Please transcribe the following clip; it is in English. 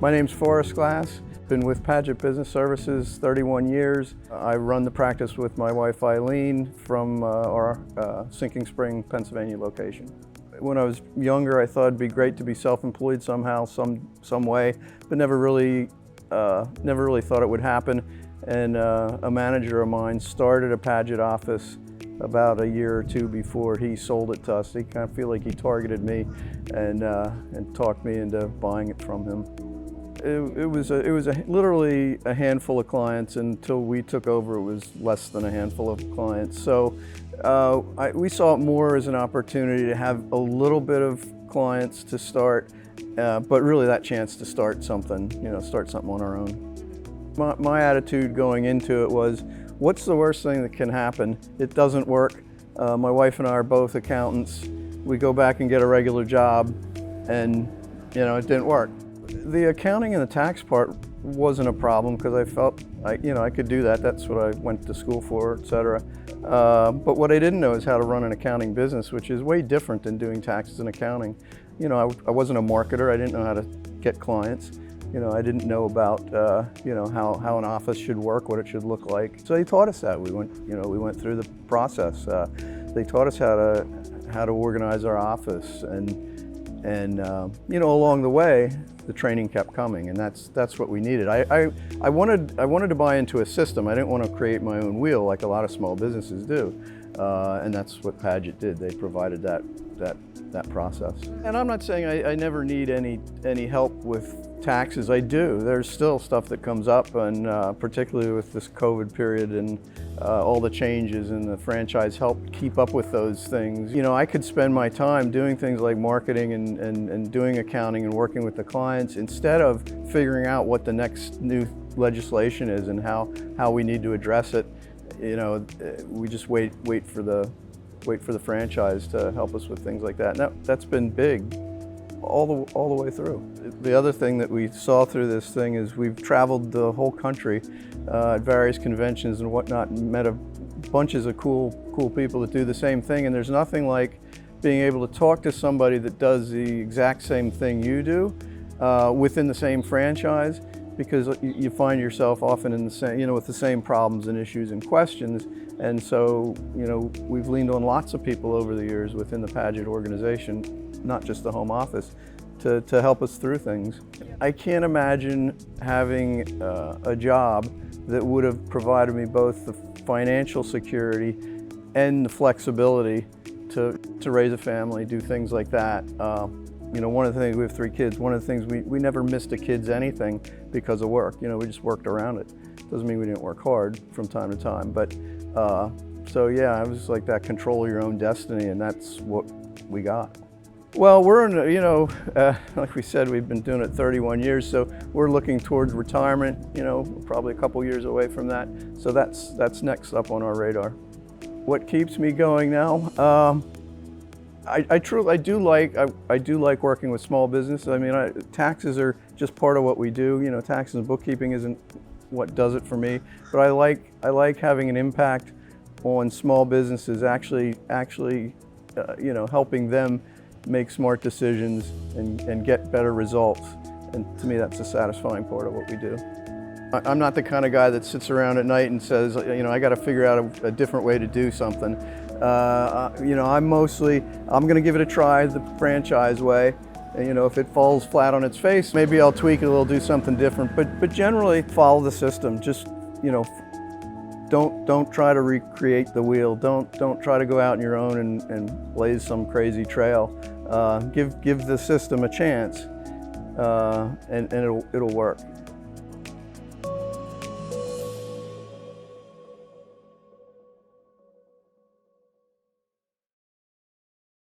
My name's Forrest. Been with Paget Business Services 31 years. I run the practice with my wife Eileen from our Sinking Spring, Pennsylvania location. When I was younger, I thought it'd be great to be self-employed somehow, some way, but never really thought it would happen. And a manager of mine started a Paget office about a year or two before he sold it to us. He kind of feel like he targeted me and talked me into buying it from him. It was literally a handful of clients. Until we took over, it was less than a handful of clients. So we saw it more as an opportunity to have a little bit of clients to start, but really that chance to start something, start something on our own. My attitude going into it was, what's the worst thing that can happen? It doesn't work. My wife and I are both accountants. We go back and get a regular job, and it didn't work. The accounting and the tax part wasn't a problem because I felt I could do that. That's what I went to school for, etc. But what I didn't know is how to run an accounting business, which is way different than doing taxes and accounting. I wasn't a marketer. I didn't know how to get clients. I didn't know about how an office should work, what it should look like. So they taught us that. We went through the process. They taught us how to organize our office, and along the way, the training kept coming, and that's what we needed. I wanted to buy into a system. I didn't want to create my own wheel like a lot of small businesses do, and that's what Paget did. They provided that process. And I'm not saying I never need any help with taxes. I do. There's still stuff that comes up, and particularly with this COVID period and all the changes, and the franchise helped keep up with those things. I could spend my time doing things like marketing and doing accounting and working with the clients instead of figuring out what the next new legislation is and how we need to address it. We just wait for the franchise to help us with things like that. And that's been big all the way through. The other thing that we saw through this thing is we've traveled the whole country at various conventions and whatnot, and met bunches of cool people that do the same thing. And there's nothing like being able to talk to somebody that does the exact same thing you do within the same franchise, because you find yourself often in the same, with the same problems and issues and questions. And so, we've leaned on lots of people over the years within the Paget organization, not just the home office, to help us through things. I can't imagine having a job that would have provided me both the financial security and the flexibility to raise a family, do things like that. One of the things, we have 3 kids, one of the things we never missed a kid's anything because of work. We just worked around it. Doesn't mean we didn't work hard from time to time, but so yeah, it was like that control your own destiny, and that's what we got. Well, we're in, like we said, we've been doing it 31 years, so we're looking towards retirement, probably a couple years away from that. So that's next up on our radar. What keeps me going now? I do like working with small business. I mean, taxes are just part of what we do. Taxes and bookkeeping isn't what does it for me, but I like having an impact on small businesses, actually, helping them make smart decisions and get better results. And to me, that's a satisfying part of what we do. I'm not the kind of guy that sits around at night and says, I got to figure out a different way to do something. I'm going to give it a try the franchise way. And, if it falls flat on its face, maybe I'll tweak it a little, do something different. But generally, follow the system. Just, don't try to recreate the wheel. Don't try to go out on your own and blaze some crazy trail. Give the system a chance, and it'll work.